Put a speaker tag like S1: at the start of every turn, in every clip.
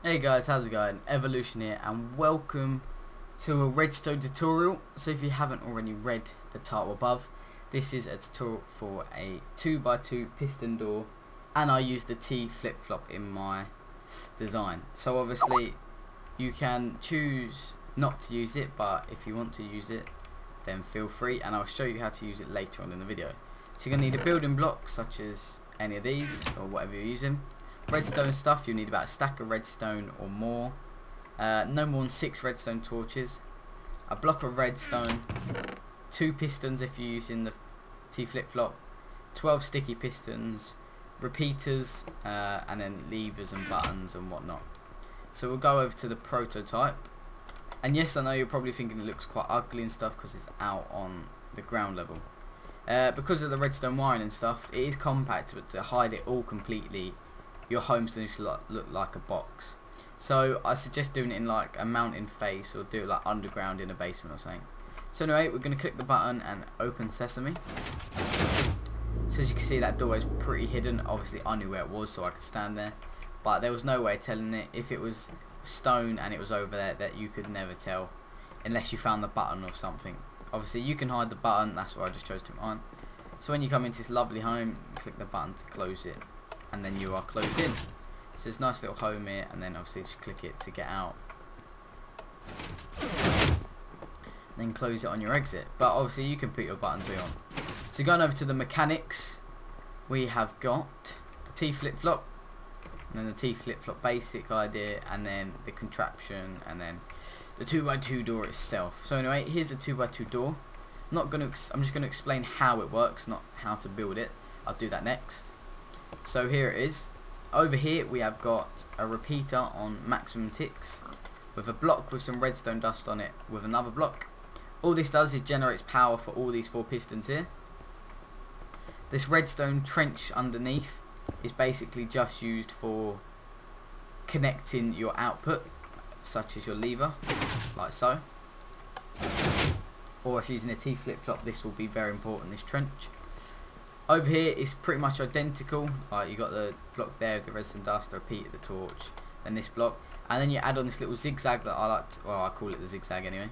S1: Hey guys, how's it going? Evolution here and welcome to a redstone tutorial. So if you haven't already read the title above, this is a tutorial for a 2x2 piston door, and I use the T flip-flop in my design. So obviously you can choose not to use it, but if you want to use it then feel free, and I'll show you how to use it later on in the video. So you're going to need a building block such as any of these or whatever you're using. Redstone stuff, you need about a stack of redstone or more, no more than 6 redstone torches, a block of redstone, 2 pistons if you're using the T flip-flop, 12 sticky pistons, repeaters, and then levers and buttons and whatnot. So we'll go over to the prototype, and yes, I know you're probably thinking it looks quite ugly and stuff because it's out on the ground level. Because of the redstone wiring and stuff, it is compact, but to hide it all completely, your home's going to look like a box. So I suggest doing it in like a mountain face, or do it like underground in a basement or something. So anyway, we're going to click the button and open sesame. So as you can see, that door is pretty hidden. Obviously I knew where it was, so I could stand there, but there was no way of telling it. If it was stone and it was over there, that you could never tell unless you found the button or something. Obviously you can hide the button, that's why I just chose to on. So when you come into this lovely home, click the button to close it, and then you are closed in. So it's a nice little home here, and then obviously just click it to get out. Then close it on your exit. But obviously you can put your buttons on. So going over to the mechanics, we have got the T flip-flop, and then the T flip-flop basic idea, and then the contraption, and then the 2x2 door itself. So anyway, here's the 2x2 door. I'm just gonna explain how it works, not how to build it. I'll do that next. So here it is. Over here we have got a repeater on maximum ticks with a block with some redstone dust on it with another block. All this does is generates power for all these 4 pistons here. This redstone trench underneath is basically just used for connecting your output, such as your lever, like so. Or if you're using a T flip-flop, this will be very important, this trench. Over here is pretty much identical. Like you got the block there with the redstone dust, the repeater, the torch, and this block, and then you add on this little zigzag that I like to, well, I call it the zigzag anyway.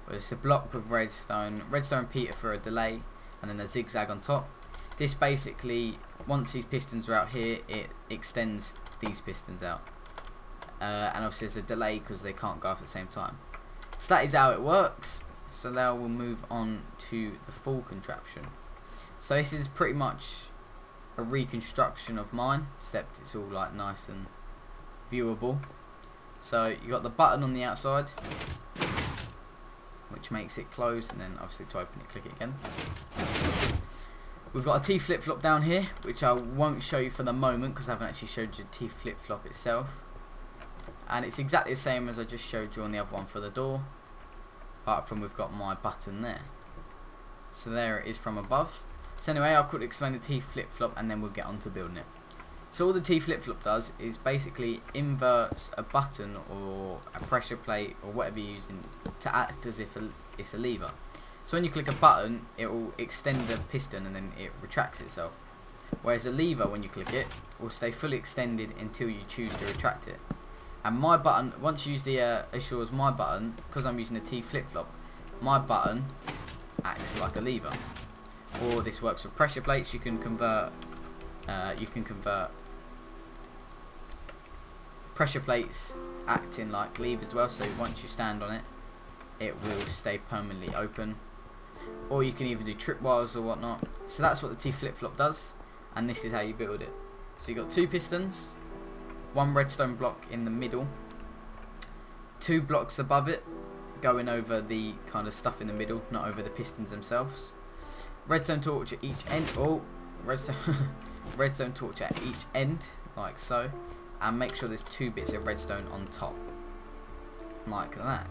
S1: But it's a block with redstone repeater for a delay, and then a zigzag on top. This basically, once these pistons are out here, it extends these pistons out, and obviously there's a delay because they can't go off at the same time. So that is how it works. So now we'll move on to the full contraption. So this is pretty much a reconstruction of mine, except it's all like nice and viewable. So you got the button on the outside, which makes it close, and then obviously to open it, click it again. We've got a T flip-flop down here, which I won't show you for the moment because I haven't actually showed you the T flip-flop itself. And it's exactly the same as I just showed you on the other one for the door, apart from we've got my button there. So there it is from above. So anyway, I'll quickly explain the T flip-flop and then we'll get on to building it. So all the T flip-flop does is basically inverts a button or a pressure plate or whatever you're using to act as if it's a lever. So when you click a button, it will extend the piston and then it retracts itself. Whereas a lever, when you click it, will stay fully extended until you choose to retract it. And my button, once you use the assures my button, because I'm using the T flip-flop, my button acts like a lever. Or this works with pressure plates. You can convert pressure plates acting like levers as well, so once you stand on it, it will stay permanently open. Or you can even do tripwires or whatnot. So that's what the T flip-flop does, and this is how you build it. So you've got 2 pistons, 1 redstone block in the middle, 2 blocks above it going over the kind of stuff in the middle, not over the pistons themselves. Redstone torch at each end, redstone torch at each end, like so, and make sure there's 2 bits of redstone on top, like that.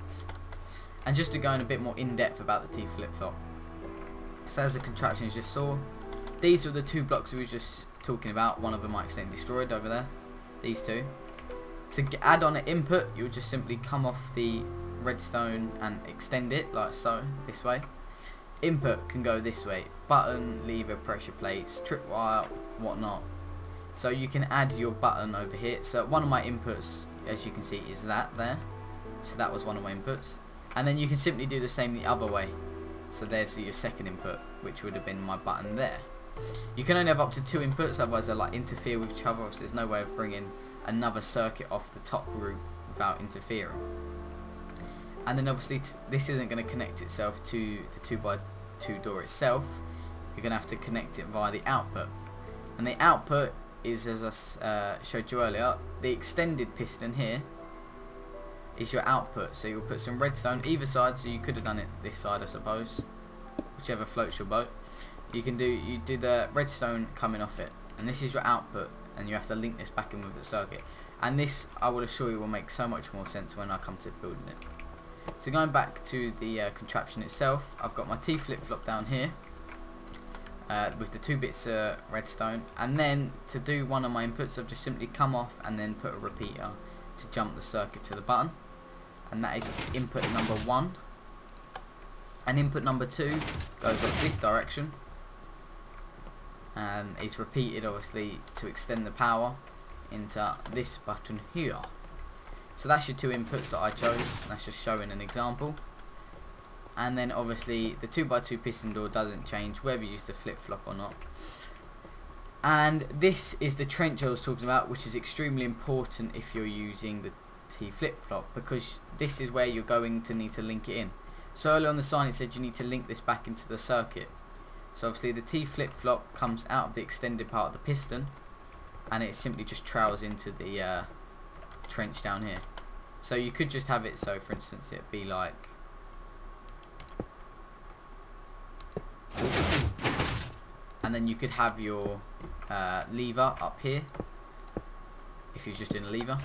S1: And just to go in a bit more in depth about the T flip-flop, so as the contraption you just saw, these are the 2 blocks we were just talking about. One of them might accidentally destroyed over there, these 2. To add on an input, you'll just simply come off the redstone and extend it like so, this way. Input can go this way: button, lever, pressure plates, tripwire, whatnot. So you can add your button over here. So one of my inputs as you can see, is that there. So that was one of my inputs. And then you can simply do the same the other way. So there's your second input, which would have been my button there. You can only have up to 2 inputs, otherwise they like interfere with each other. So there's no way of bringing another circuit off the top route without interfering. And then obviously this isn't going to connect itself to the 2x2 door itself. You're going to have to connect it via the output. And the output is, as I showed you earlier, the extended piston here is your output. So you'll put some redstone either side, so you could have done it this side I suppose, whichever floats your boat. You do the redstone coming off it, and this is your output, and you have to link this back in with the circuit. And this, I will assure you, will make so much more sense when I come to building it. So going back to the contraption itself, I've got my T flip-flop down here with the 2 bits of redstone, and then to do one of my inputs I've just simply come off and then put a repeater to jump the circuit to the button, and that is input number 1. And input number 2 goes off this direction and is repeated obviously to extend the power into this button here. So that's your 2 inputs that I chose, and that's just showing an example. And then obviously the 2x2 piston door doesn't change whether you use the flip-flop or not. And this is the trench I was talking about, which is extremely important if you're using the T flip-flop, because this is where you're going to need to link it in. So earlier on the sign it said you need to link this back into the circuit. So obviously the T flip-flop comes out of the extended part of the piston, and it simply just trails into the trench down here. So you could just have it, so for instance it'd be like and then you could have your lever up here if you're just in a lever.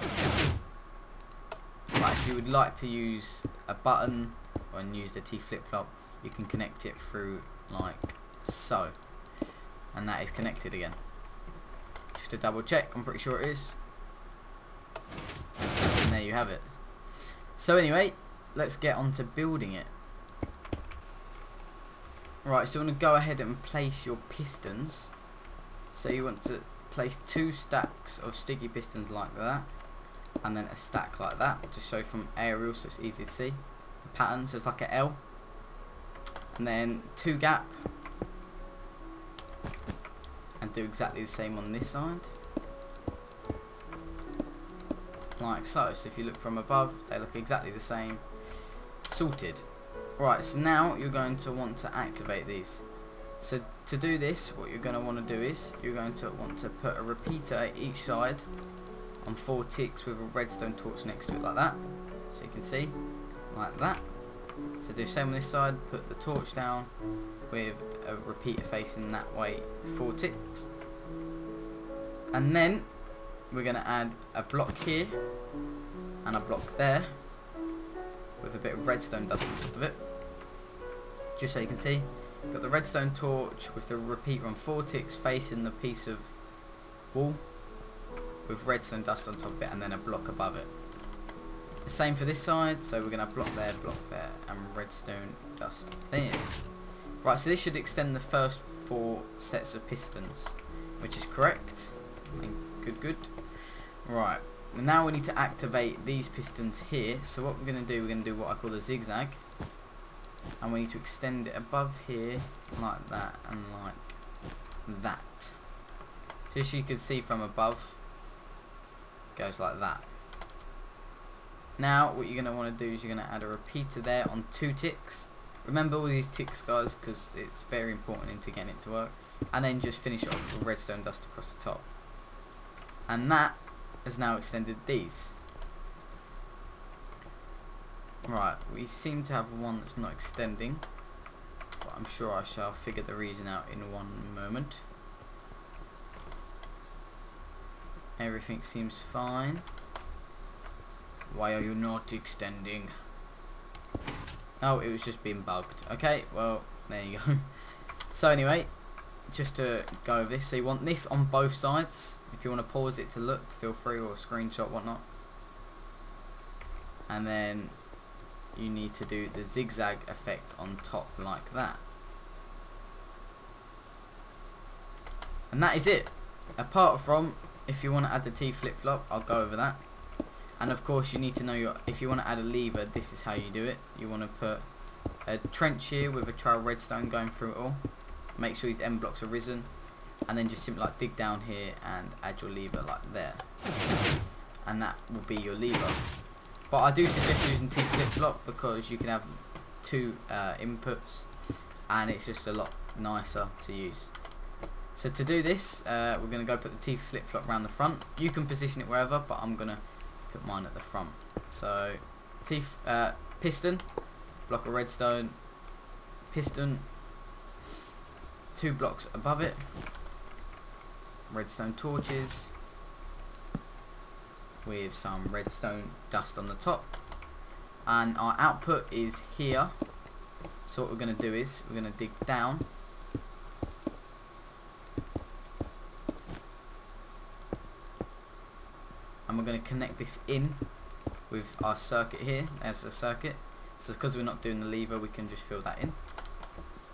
S1: But if you would like to use a button and use the T flip-flop, you can connect it through like so, and that is connected again. Just to double check, I'm pretty sure it is. And there you have it. So anyway, let's get on to building it. Right, so you want to go ahead and place your pistons. So you want to place 2 stacks of sticky pistons like that, and then a stack like that, to show from aerial so it's easy to see the pattern. So it's like an L, and then 2 gap, and do exactly the same on this side, like so. So if you look from above, they look exactly the same, sorted. Right, so now you're going to want to activate these. So to do this, what you're going to want to do is you're going to want to put a repeater at each side on 4 ticks with a redstone torch next to it like that, so you can see, like that. So do the same on this side, put the torch down with a repeater facing that way, 4 ticks. And then we're going to add a block here and a block there with a bit of redstone dust on top of it, just so you can see. Got the redstone torch with the repeater on 4 ticks facing the piece of wall with redstone dust on top of it, and then a block above it. The same for this side, so we're going to block there, and redstone dust there. Right, so this should extend the first 4 sets of pistons, which is correct. Good. Right, now we need to activate these pistons here. So what we're going to do, what I call the zigzag, and we need to extend it above here like that and like that. So as you can see from above, it goes like that. Now what you're going to want to do is you're going to add a repeater there on 2 ticks. Remember all these ticks, guys, because it's very important into getting it to work. And then just finish it off with redstone dust across the top. And that has now extended these. Right, we seem to have one that's not extending, but I'm sure I shall figure the reason out in one moment. Everything seems fine. Why are you not extending? Oh, it was just being bugged. Okay, well, there you go. So anyway, just to go over this, so you want this on both sides. If you want to pause it to look, feel free, or screenshot, whatnot. And then you need to do the zigzag effect on top like that. And that is it. Apart from, if you want to add the T flip-flop, I'll go over that. And of course you need to know if you want to add a lever, this is how you do it. You want to put a trench here with a trail redstone going through it all. Make sure these end blocks are risen, and then just simply like dig down here and add your lever like there, and that will be your lever. But I do suggest using T flip-flop because you can have 2 inputs and it's just a lot nicer to use. So to do this, we're going to go put the T flip-flop around the front. You can position it wherever, but I'm going to put mine at the front. So piston, block of redstone, piston, 2 blocks above it, redstone torches with some redstone dust on the top, and our output is here. So what we're going to do is we're going to dig down and we're going to connect this in with our circuit here. There's the circuit. So because we're not doing the lever, we can just fill that in.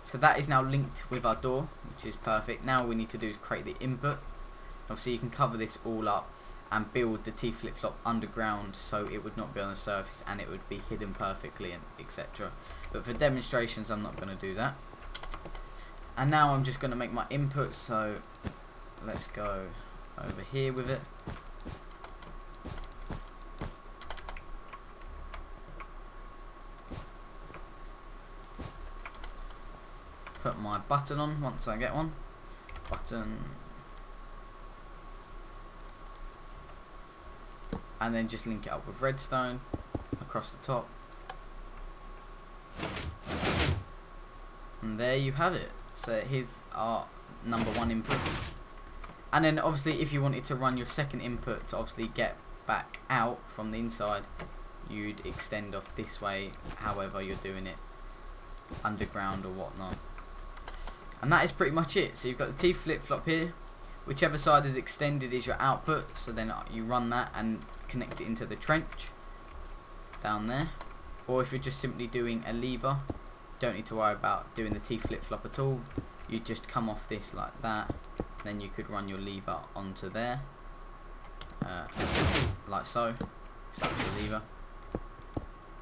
S1: So that is now linked with our door, which is perfect. Now all we need to do is create the input. Obviously you can cover this all up and build the T flip-flop underground so it would not be on the surface and it would be hidden perfectly, and etc. But for demonstrations I'm not going to do that. And now I'm just going to make my input, so let's go over here with it. Put my button on once I get one. Button. And then just link it up with redstone across the top. And there you have it. So here's our number 1 input. And then obviously if you wanted to run your second input to obviously get back out from the inside, you'd extend off this way, however you're doing it, underground or whatnot. And that is pretty much it. So you've got the T flip-flop here. Whichever side is extended is your output. So then you run that and connect it into the trench down there. Or if you're just simply doing a lever, don't need to worry about doing the T flip-flop at all. You just come off this like that. Then you could run your lever onto there. Like so. If that was the lever.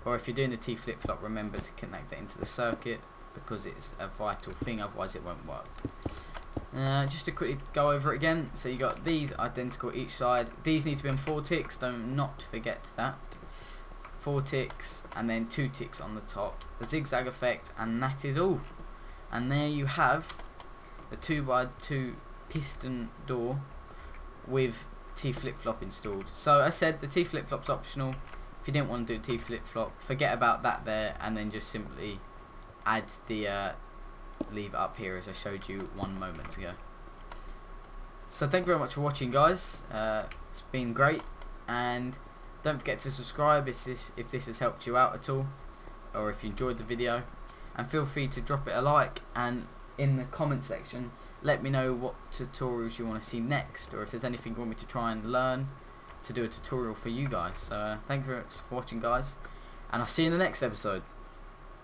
S1: Or if you're doing the T flip-flop, remember to connect that into the circuit, because it's a vital thing, otherwise it won't work. Just to quickly go over it again, so you got these identical each side. These need to be on 4 ticks, don't not forget that. 4 ticks and then 2 ticks on the top, the zigzag effect, and that is all. And there you have the 2x2 piston door with T flip-flop installed. So I said the T flip-flop's optional. If you didn't want to do T flip-flop, forget about that there, and then just simply add the lever up here as I showed you 1 moment ago. So thank you very much for watching, guys. It's been great, and don't forget to subscribe if this has helped you out at all, or if you enjoyed the video, and feel free to drop it a like, and in the comment section let me know what tutorials you want to see next, or if there's anything you want me to try and learn to do a tutorial for you guys. So thank you very much for watching, guys, and I'll see you in the next episode.